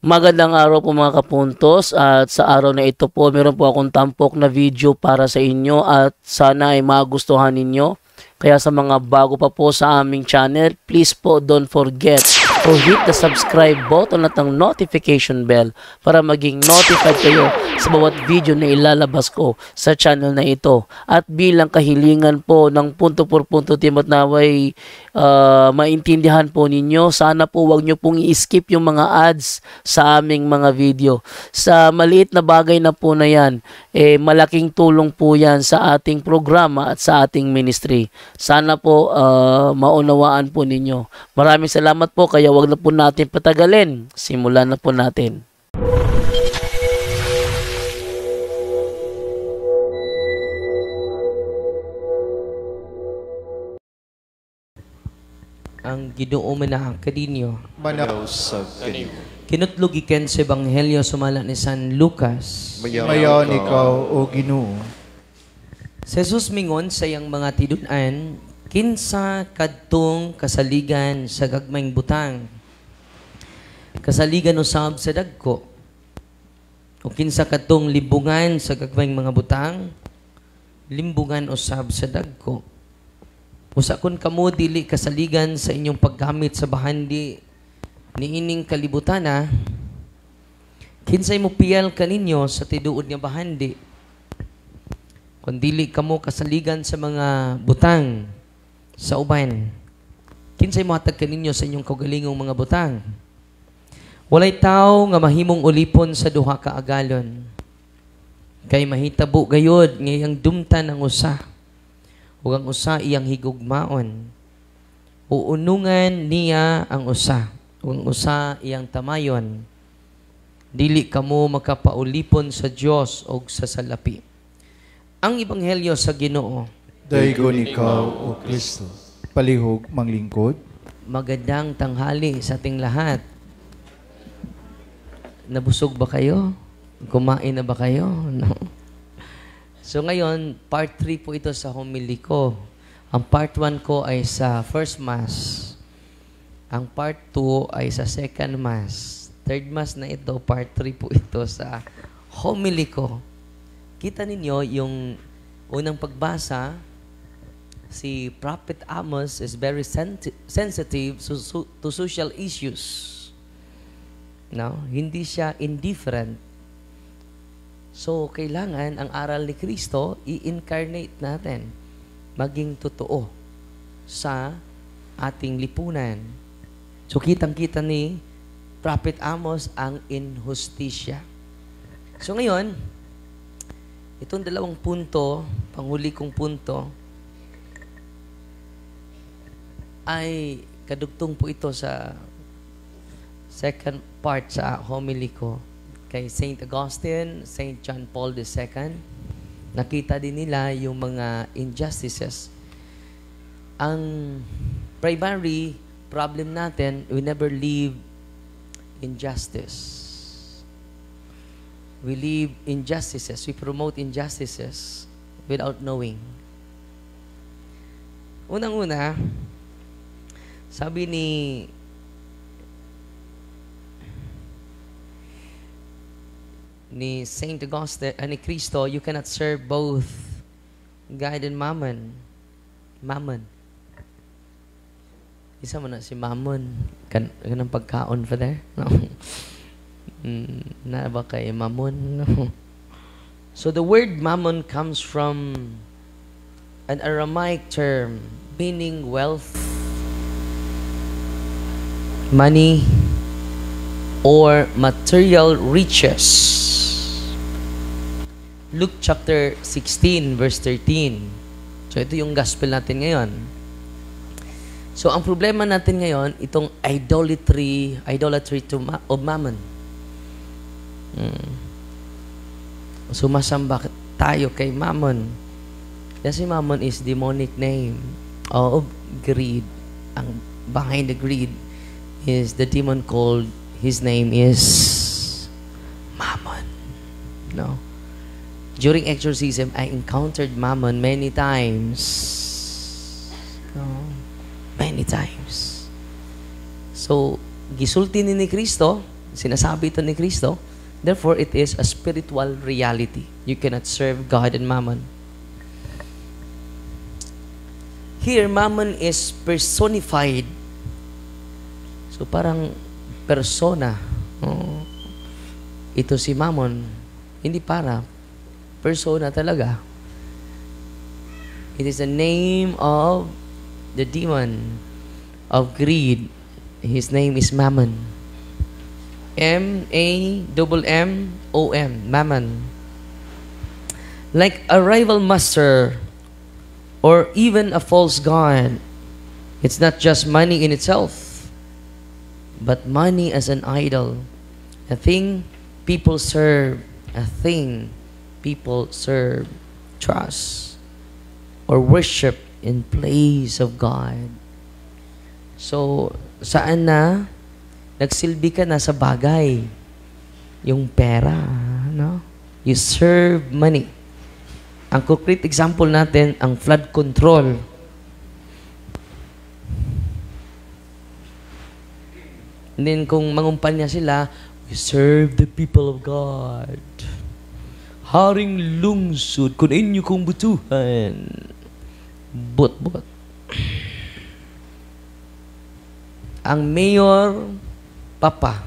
Magandang araw po mga kapuntos, at sa araw na ito po meron po akong tampok na video para sa inyo at sana ay magustuhan ninyo. Kaya sa mga bago pa po sa aming channel, please po don't forget to hit the subscribe button at ang notification bell para maging notified kayo sa bawat video na ilalabas ko sa channel na ito. At bilang kahilingan po ng punto por punto team at naway maintindihan po ninyo, sana po wag nyo pong i-skip yung mga ads sa aming mga video. Sa maliit na bagay na po na yan, malaking tulong po yan sa ating programa at sa ating ministry. Sana po maunawaan po ninyo. Maraming salamat po, kaya wag na po natin patagalin. Simulan na po natin. Ang Ginoo man kadinyo. Manaw sa kanimo. Kinutlugiken sa Ebanghelyo sumala ni San Lucas. Mayon ikaw o Ginoo. Si Jesus mingon sa iyang mga tidun-an, kinsa kadtong kasaligan sa gagmayng butang. Kasaligan usab sa dagko. O kinsa kadtong libungan sa gagmayng mga butang, limbungan usab sa dagko. Usa kun kamo dili kasaligan sa inyong paggamit sa bahandi niining kalibutana, kinsay mo piyal kaninyo sa tiduod nga bahandi. Kung dili kamo kasaligan sa mga butang sa uban, kinsay mo hatag kaninyo sa inyong kaugalingong mga butang. Walay tao nga mahimong ulipon sa duha ka agalon, kay mahitabo gayod nga iyang dumtan ang usa, ug ang usa iyang higugmaon. Uunungan niya ang usa, ug ang usa iyang tamayon. Dili kamo makapaulipon sa Dios og sa salapi. Ang Ebanghelyo sa Ginoo. Daygon ikaw o Kristo. Palihog manglingkod. Magandang tanghali sa ating lahat. Nabusog ba kayo? Kumain na ba kayo? No. So ngayon, part 3 po ito sa homily ko. Ang part 1 ko ay sa first mass. Ang part 2 ay sa second mass. Third mass na ito, part 3 po ito sa homily ko. Kita ninyo yung unang pagbasa, si Prophet Amos is very sensitive to social issues. No? Hindi siya indifferent. So, kailangan ang aral ni Kristo, i-incarnate natin, maging totoo sa ating lipunan. So, kitang-kita ni Prophet Amos ang injustisya. So, ngayon, itong dalawang punto, panghuli kong punto, ay kadugtong po ito sa second part sa homily ko. Kay St. Augustine, St. John Paul II, nakita din nila yung mga injustices. Ang primary problem natin, we never live injustice. We live injustices. We promote injustices without knowing. Unang-una, sabi ni Saint Augustine, ni Kristo, you cannot serve both God and Mammon. Mammon. Isa mo na si Mammon. Kanang pagkaon for there? No. Na ba kay Mammon? No. So the word Mammon comes from an Aramaic term meaning wealth, money, or material riches. Luke chapter 16 verse 13. So ito yung gospel natin ngayon. So ang problema natin ngayon, itong idolatry of mammon. Sumasamba tayo kay mammon. Kasi mammon is demonic name of greed. Ang behind the greed is the demon called, his name is Mammon. No? During exorcism, I encountered Mammon many times. No? Many times. So, gisulti ni Kristo, Sinasabi ito ni Kristo. Therefore, it is a spiritual reality. You cannot serve God and mammon. Here, mammon is personified. So, parang persona. Oh, ito si mammon. Hindi para. Persona talaga. It is the name of the demon of greed. His name is Mammon. M-A-M-M-O-M. Mammon. Like a rival master or even a false god. It's not just money in itself, but money as an idol. A thing people serve. A thing people serve. Trust or worship in place of God. So, saan na nagsilbi ka na sa bagay? Yung pera, no? You serve money. Ang concrete example natin, ang flood control. And then, kung mangumpanya sila, we serve the people of God. Haring lungsod, kung inyo kong butuhan. Bot. Ang mayor, papa.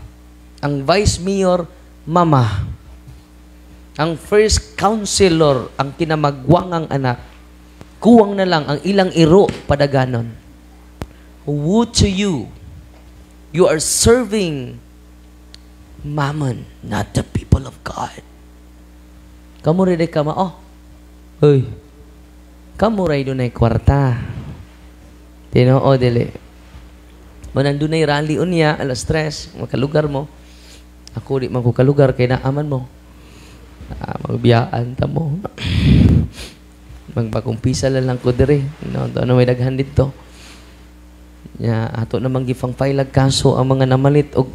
Ang vice mayor, mama. Ang first councilor, ang kinamagwangang anak. Kuwang na lang ang ilang iro padaganon. Woe to you. You are serving mammon, not the people of God. Kamu rin ka Hoy. Kamu rin doon ay kwarta. Tinoo, dili. Manandun ay rally unya, alas 3, makalugar mo. Ako di magkukalugar, kaya naaman mo. Magbiyaan ta mo. Magpakumpisa lang ko dire. No, ano may daghan dito. Ato namang gifang file kaso ang mga namalit og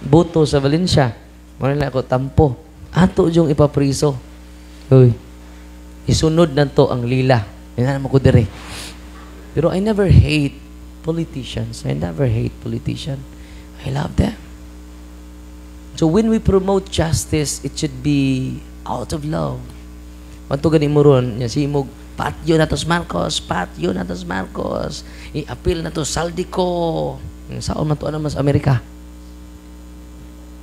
boto sa Valencia. Manila ako tampo. Ato yung ipapriso. Uy, isunod na to ang lila. Yan naman ko dire. Pero I never hate politicians. I never hate politicians. I love them. So when we promote justice, it should be out of love. Manto ganing mo ron, si Imog, patyo na tos Marcos, patyo na tos Marcos. I-appeal na to Saldico. Saan man to naman sa Amerika?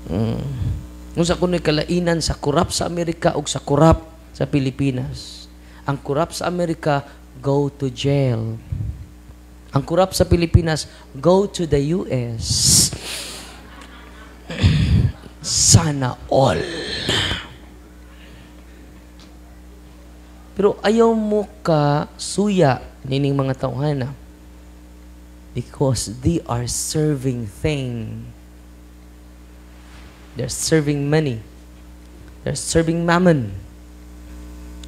Kung sa kuno'y kalainan sa kurap sa Amerika o sa kurap sa Pilipinas. Ang kurap sa Amerika, go to jail. Ang kurap sa Pilipinas, go to the US. Sana all. Pero ayaw mo ka suya nining mga tauhana because they are serving thing. They're serving money. They're serving mammon.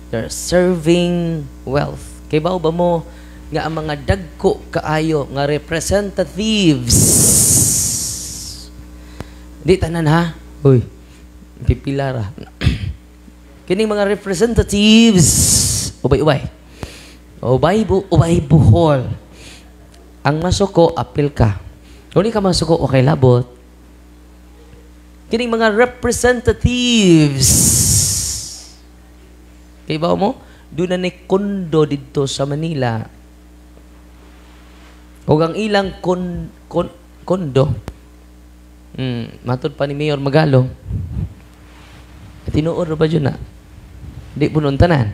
They're serving wealth. Kay ba mo nga ang mga dagko kaayo nga representatives. Di tanan ha? Uy, pipilara. Kining mga representatives, ubay-ubay. Ubay buhol. Ang masuko, apil ka. Kung di ka masuko, okay labot. Kining mga representatives. Kaya ba mo? Doon na ni kondo dito sa Manila. O ang ilang kondo. Matod pa ni Mayor Magalo. Tinuod ba dyan na? Di pununtanan.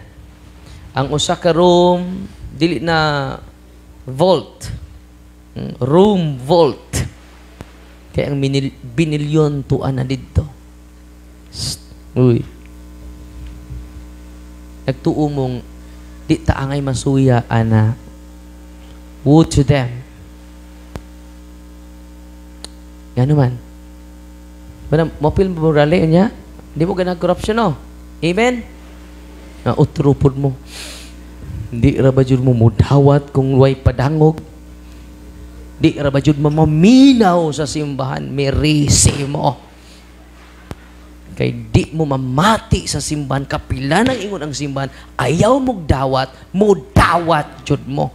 Ang usa ka room, dili na vault. Room vault. Kaya ang binilyon tuan na dito. Uy. Nagtuo mong di taangay masuya, ana. Woe to them. Yan naman. Mapil mo rally niya, hindi mo ganag corruption, no? Amen? Utrupod mo. Hindi rabajud mo mudawat kung way padangog. Di rabajud mo maminaw sa simbahan. Merisi mo. Kay di mo mamati sa simbahan. Kapila ng ingon ang simbahan. Ayaw mong dawat. Mudawat jud mo.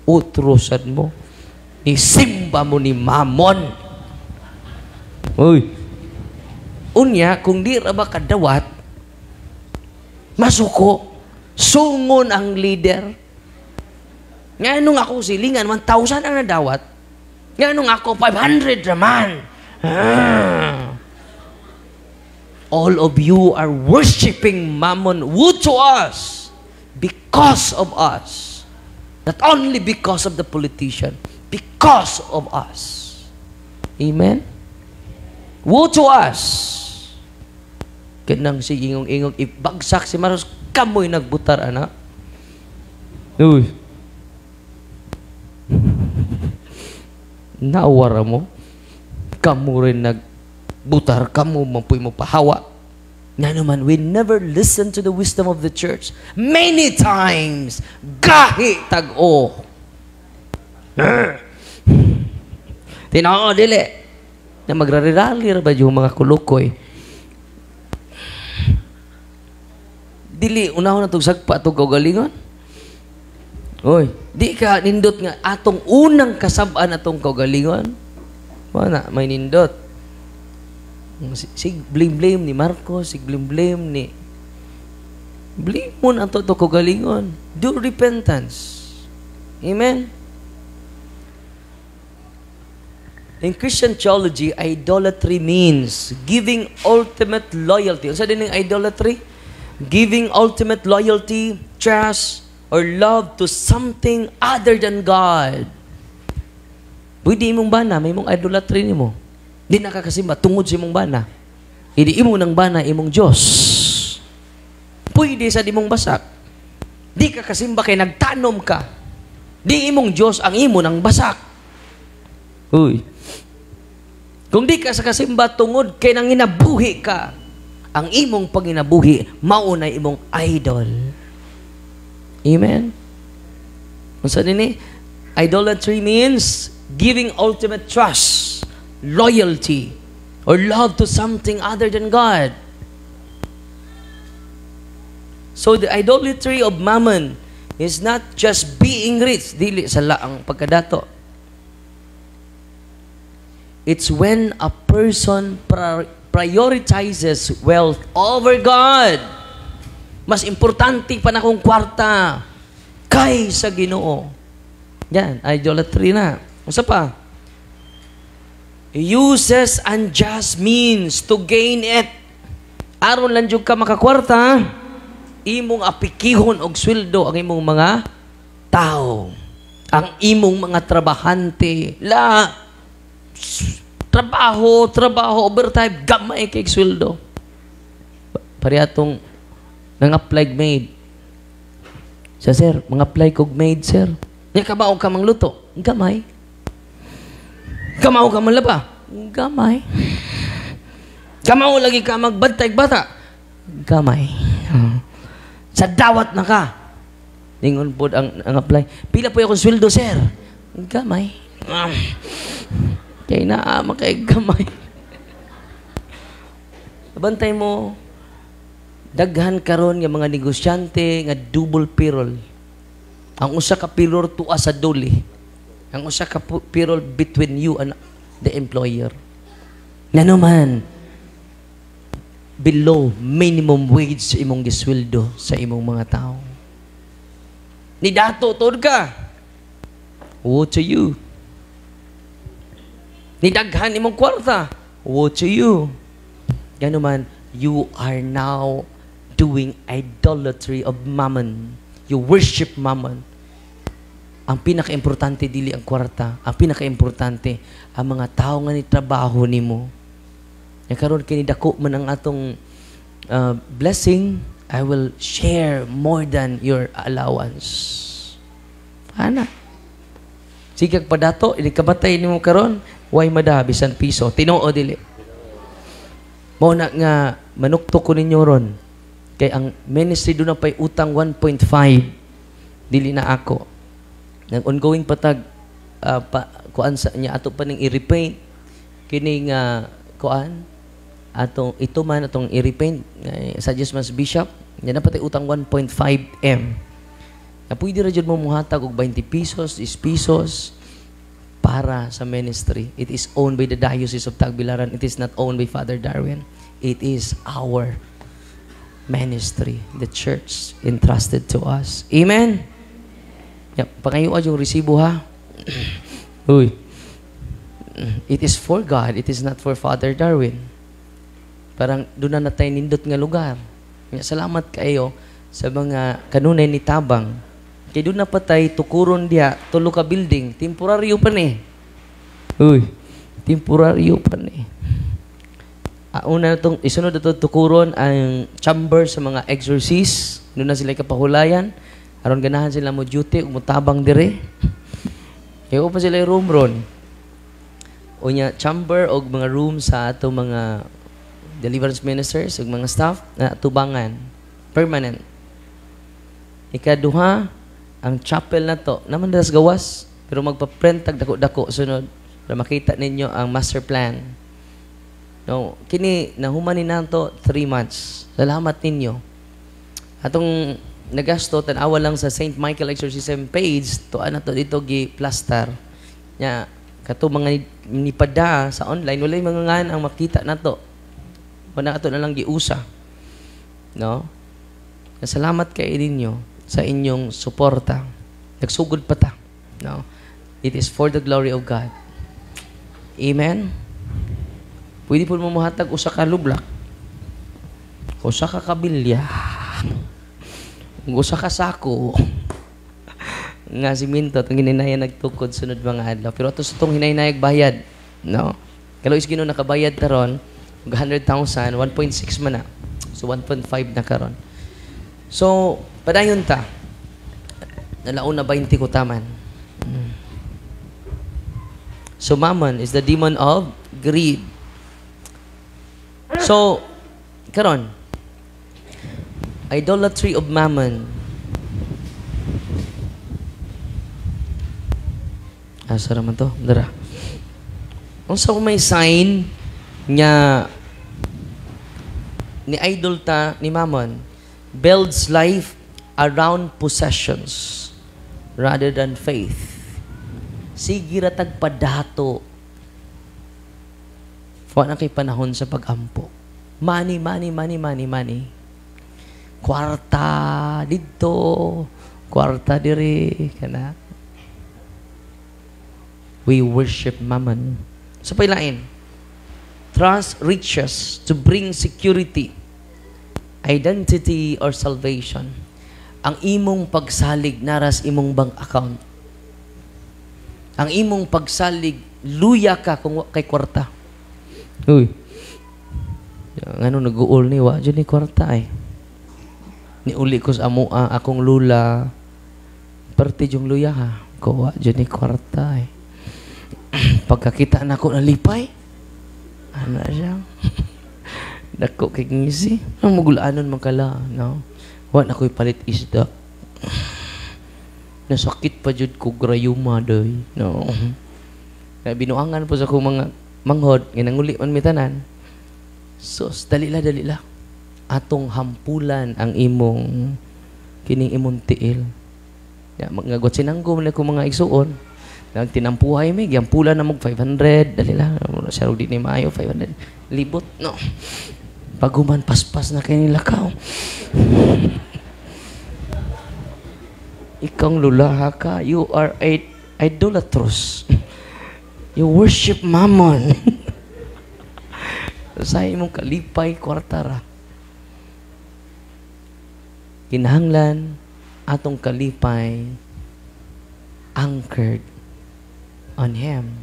Utrusan mo. Isimba mo ni Mammon. Uy, Unya, kung di ra ba kadawat, masuko, sungon ang leader. Nga nung ako silingan, 1,000 ang nadawat. Nga nung ako, 500 naman. All of you are worshiping Mammon. Woe to us because of us. Not only because of the politician, because of us. Amen? Woe to us. Kanang si ingong-ingong ibagsak si Maros, kamoy nagbutar, anak. Uy. Naawara mo. Kamu rin nagbutar, kamu mampuy mo pahawa. Nga naman, we never listen to the wisdom of the church. Many times, gahi tag-o. Tinao, dili. Na magrariralir ba yung mga kulukoy? Dili, unahon na itong sagpa itong kaugalingon. Oy, di ka nindot nga atong unang kasabaan atong kaugalingon. Wala, may nindot. Sig blame ni Marcos, sig blame ni blame mo na ito kaugalingon. Do repentance. Amen? In Christian theology, idolatry means giving ultimate loyalty. Ano sa din ng idolatry? Giving ultimate loyalty, trust, or love to something other than God. Pwede imong bana, may mong idolatry nimo. Di nakakasimba, tungod sa imong bana. Hindi imo ng bana, imong Diyos. Pwede sa di mong basak. Di ka kasimba kay nagtanom ka. Di imong Diyos ang imo ng basak. Uy. Kung di ka sa kasimba tungod kay nang inabuhi ka, ang imong panginabuhi, mauna imong idol. Amen? Unsa nini? Idolatry means giving ultimate trust, loyalty, or love to something other than God. So the idolatry of mammon is not just being rich, dili sa laang pagkadato. It's when a person prioritizes wealth over God. Mas importante pa na kong kwarta kaysa Ginoo. Yan, idolatry na. Usa pa? Uses unjust means to gain it. Aron lang jud ka makakwarta, imong apikihon og sweldo ang imong mga tao. Ang imong mga trabahante. Trabaho, overtime, gamay kay sweldo. Parehitong nang-apply maid. Sir, mga-apply kog maid, sir. Nga kabaw ka mang luto. Gamay. Kamaw ka man laba. Gamay. Kamaw lagi ka magbantay bata. Gamay. Sa dawat na ka. Ningon po ang apply. Pila po yung sweldo, sir? Gamay. Kaya naama kay gamay. Bantay mo, daghan karon nga mga negosyante nga double payroll. Ang usa ka payroll tuwa sa duli. Ang usa ka payroll between you and the employer. Na naman, below minimum wage sa imong gisweldo sa imong mga tao. Ni dato tod ka. Woe to you. Ni daghan imong kwarta. Woe to you. Yan naman, you are now doing idolatry of mammon. You worship mammon. Ang pinaka-importante dili ang kwarta. Ang pinaka-importante ang mga tao nga ni trabaho nimo. Karon kini dako man ang atong blessing, I will share more than your allowance. Ana. Sige padato, ini kabatay nimo karon, way mada bisan piso. Tinoo dili. Mao na nga manukto ko ninyo ron. Kay ang ministry doon na pa'y utang 1.5. Dili na ako. Nag-ongoing patag kuan sa niya ato pa ning i-repaint kining kuan atong ito man atong i-repaint suggest mas bishop niya na patay utang 1.5 M. Na pwede ra jud mo muhatag og 20 pesos, 10 pesos para sa ministry. It is owned by the Diocese of Tagbilaran. It is not owned by Father Darwin. it is our ministry, the church entrusted to us. Amen? Yep, pangayuan yung resibo ha. Uy. It is for God, it is not for Father Darwin. Parang doon na tayo nindot nga lugar. Salamat kayo sa mga kanunay ni Tabang. Kaya doon na pa tayo tukuron diya, tulo ka building, temporaryo pa ni. Uy, temporaryo pa ni. Una na itong, isunod na itong tukuron ang chamber sa mga exorcist. Doon na sila kapahulayan. Aron ganahan sila mo duty, umutabang dire. Kaya pa sila yung room ron. O niya, chamber o mga room sa ato mga deliverance ministers o mga staff na tubangan. Permanent. Ikaduha, ang chapel na to, naman dalas gawas, pero magpa-print tag dako-dako sunod para makita ninyo ang master plan. No, kini nahumanin nato 3 months. Salamat ninyo. Atong nagasto tan-awa lang sa St. Michael Exorcism page to ana to dito gi plaster. Nya kato mga nipada sa online walay mga ngan ang makita nato. Wala ato na lang giusa. No? Salamat kay ninyo sa inyong suporta. Nagsugod pa ta. No? It is for the glory of God. Amen. Pwede po mo mahatag usa ka lublak. Usa ka kabilya. Usa ka sako. Nga si Minto, itong hinaynayan nagtukod sunod mga adlaw. Pero ito sa itong hinaynayan bayad. No? Kalau is gino nakabayad taron, 100,000, 1.6 man na. So 1.5 na karon. So, padayon ta. Nalaon na 20 ko taman. So, mammon is the demon of greed. So, karon, idolatry of mammon. Asa naman to? Dara. Kung sa may sign niya ni idol ta ni mammon, builds life around possessions rather than faith. Sige ratag padato. Wala na kay panahon sa pag-ampo. Money, money, money, money, money. Kwarta dito, kwarta diri, kana. We worship mammon. Sa pailain, trust riches to bring security, identity, or salvation. Ang imong pagsalig naras imong bank account. Ang imong pagsalig, luya ka kung kay kwarta. Uy. Ngano nag-uol ni wa dyan ni kwarta ay. Ni uli ko sa amua akong lula. Parte yung luya ha. Ko wa dyan ni kwarta ay. Pagkakita na ko nalipay. Ano siya? Dako kay ngisi. Ang magulaanon man kala, no? Wa na ko'y palit isda. Nasakit pa jud ko grayuma doy, no? Kaya binuangan po sa akong mga manghod, ginanguli man mitanan. Sus, dalila. Atong hampulan ang imong kining imong tiil. Ya, magagot sinanggom na ko mga igsuon. Nang tinampuhay mi, giampulan na mo 500, dalila. Siya di ni maayo 500. Libot, no? Paguman paspas na kay nilakaw. Ikang lulaha ka, you are idolatrous. You worship mammon. Sa imong kalipay, kwartara. Kinahanglan, atong kalipay, anchored on Him.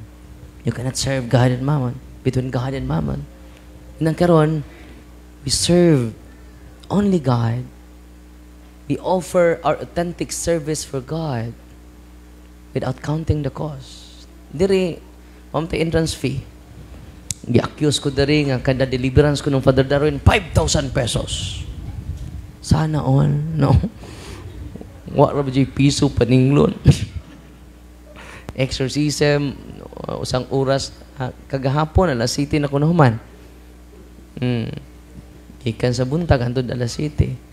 You cannot serve God and mammon. Between God and mammon. Nang karon, we serve only God. We offer our authentic service for God without counting the cost. Diri, mamta entrance fee. Gi-accuse ko diri nga kada deliverance ko ng Father Darwin 5,000 pesos. Sana all, no? Wa ra ba piso paninglon. Exorcism usang oras kagahapon alas 7 na ko nahuman. Ikan sa buntag hantod alas 7.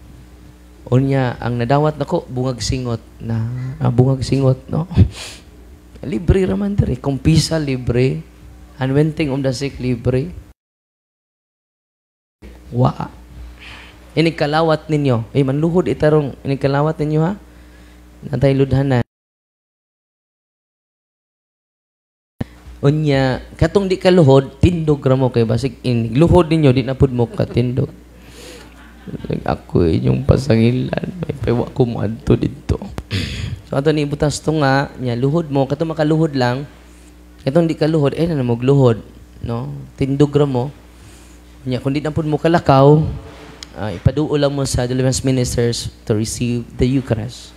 Unya ang nadawat nako bungag singot na bungag singot, no? Libre raman diri, kumpisa libre, anointing the sick libre. Wa. Inikalawat ninyo. Manluhod itarong inikalawat ninyo ha. Natay ludhanan. Unya, katong di ka luhod, tindog ra mo kay basig in. Luhod ninyo, di na pud mo ka tindog. Ako inyong pasangilan. May pewa ko mo adto dito. So, ato ni butas to nga, nya, luhod mo, katong makaluhod lang, katong di ka luhod, na magluhod. No? Tindog ra mo. Nya, kung di na pud mo kalakaw, ipaduo lang mo sa deliverance ministers to receive the Eucharist.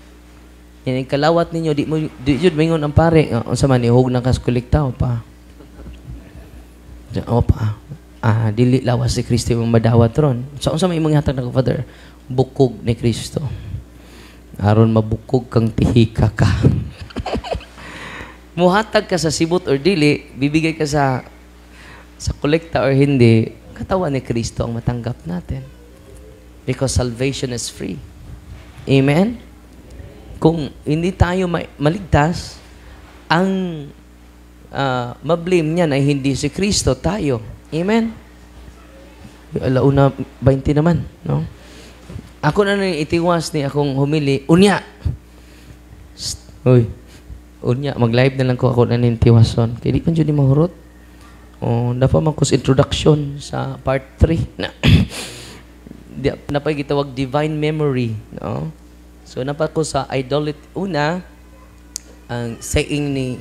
Yan, kalawat ninyo, di yun mingon ang pare. Unsa man, ihog na kas kolekta, o pa. O pa. Dili lawas si Kristo yung madawat ron. So, unsa may imong hatag na Father? Bukog ni Kristo. Aron mabukog kang tihika ka. Muhatag ka sa sibot or dili, bibigay ka sa kolekta or hindi, katawan ni Kristo ang matanggap natin. Because salvation is free. Amen? Kung hindi tayo maligtas, ang mablame niyan ay hindi si Kristo, tayo. Amen? Alauna 20 naman, no? Ako na itiwas ni akong humili, unya! Uy, unya, mag-live na lang ko ako na nitiwason. Kaya di pa dyan mahurot. Dapat makus introduction sa part 3. Napay gitawag divine memory, no? So, napat ko sa idolatry. Una, ang saying ni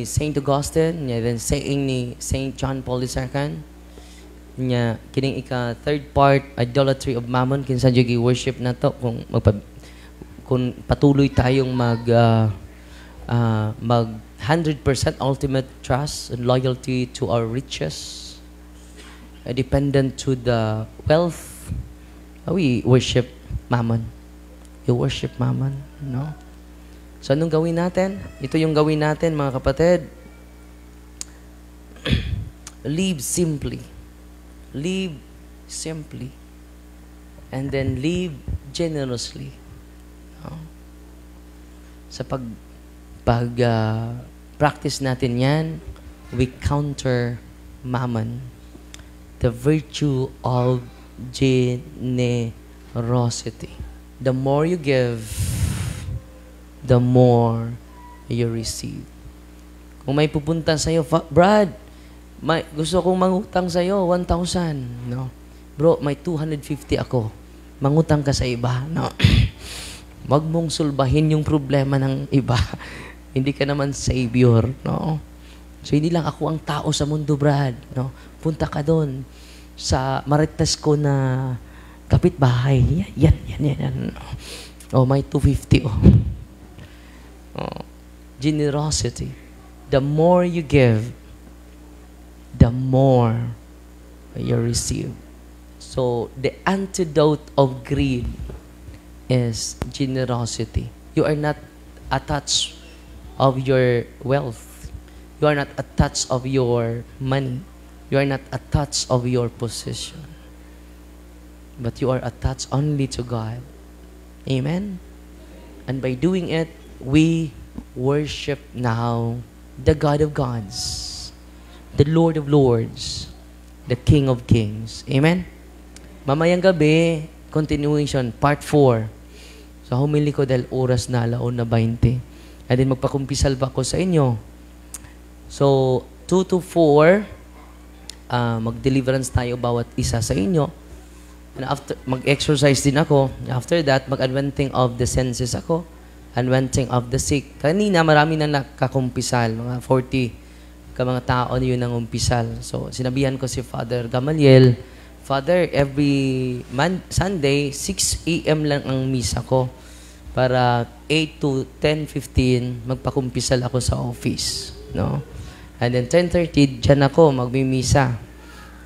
Saint Augustine, then saying ni Saint John Paul II, nya kining third part, idolatry of mammon, kinsa jud worship na to, kung patuloy tayong mag 100% ultimate trust and loyalty to our riches, dependent to the wealth, we worship mammon. You worship mammon, no? So, anong gawin natin? Ito yung gawin natin, mga kapatid. Live simply. Live simply. And then live generously. No? Sa practice natin yan, we counter mammon. The virtue of generosity. The more you give, the more you receive. Kung may pupunta sa'yo, Brad, gusto kong mangutang sa'yo, 1,000. No? Bro, may 250 ako. Mangutang ka sa iba. No? Wag mong sulbahin yung problema ng iba. Hindi ka naman savior. No? So, hindi lang ako ang tao sa mundo, Brad. No? Punta ka doon sa marites ko na kapitbahay. Yan. May 250. Generosity. The more you give, the more you receive. So, the antidote of greed is generosity. You are not attached of your wealth. You are not attached of your money. You are not attached of your position. But you are attached only to God. Amen? And by doing it, we worship now the God of gods, the Lord of lords, the King of kings. Amen? Mamayang gabi, continuation, part 4. So, humili ko dahil oras na, 1:20. And then, magpakumpisal pa ko sa inyo. So, 2 to 4, mag-deliverance tayo bawat isa sa inyo. And after, mag-exercise din ako. After that, mag-anointing of the senses ako. Anointing of the sick. Kanina, marami na nakakumpisal. Mga 40 ka mga tao yun ang umpisal. So, sinabihan ko si Father Gamaliel, Father, every Sunday, 6 a.m. lang ang misa ko. Para 8 to 10:15, magpakumpisal ako sa office. No? And then 10:30, dyan ako, magmimisa.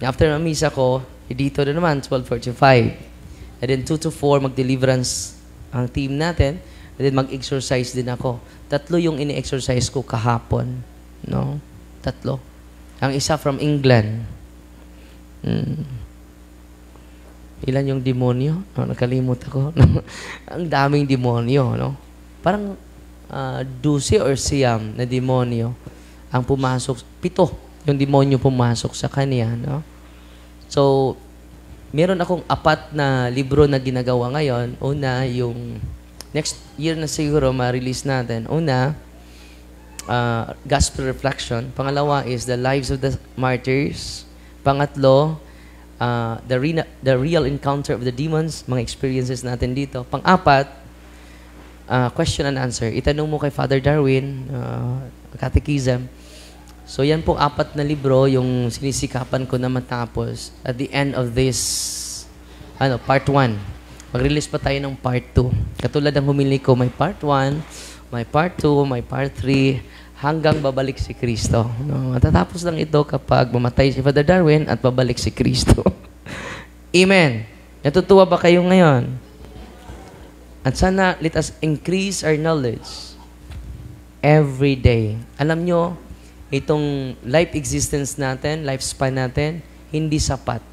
After ng misa ko, dito na naman, 12:45. And then 2 to 4, mag-deliverance ang team natin. And then mag-exercise din ako. 3 yung ini-exercise ko kahapon. No? 3. Ang isa from England. Ilan yung demonyo? Nakalimut ako. Ang daming demonyo. No? Parang 12 or siyam na demonyo ang pumasok. 7 yung demonyo pumasok sa kanya. No? So, meron akong 4 na libro na ginagawa ngayon. Una, yung next year na siguro ma-release natin. Una, Gospel Reflection. Pangalawa is The Lives of the Martyrs. Pangatlo, the Real Encounter of the Demons, mga experiences natin dito. Pang-apat, question and answer. Itanong mo kay Father Darwin, Catechism. So yan po 4 na libro yung sinisikapan ko na matapos at the end of this part 1. Mag-release pa tayo ng part 2. Katulad ng humili ko, may part 1, may part 2, may part 3, hanggang babalik si Kristo. No? Matatapos lang ito kapag mamatay si Father Darwin at babalik si Kristo. Amen. Natutuwa ba kayo ngayon? At sana, let us increase our knowledge every day. Alam nyo, itong life existence natin, lifespan natin, hindi sapat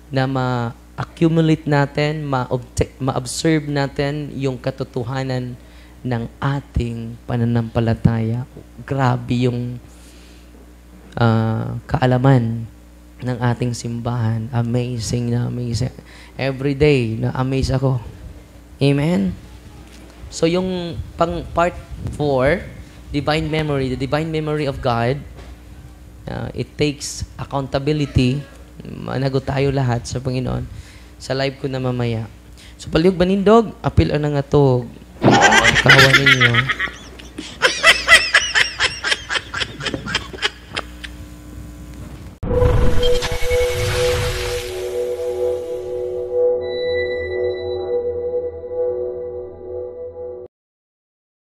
na ma-accumulate natin, ma-observe natin yung katotohanan ng ating pananampalataya. Grabe yung kaalaman ng ating simbahan. Amazing na amazing. Every day, na-amaze ako. Amen? So yung pang part 4, divine memory, the divine memory of God, it takes accountability. Managot tayo lahat sa Panginoon sa live ko na mamaya. So, palihog banindog, apil ang nangatog. Kahawa ninyo.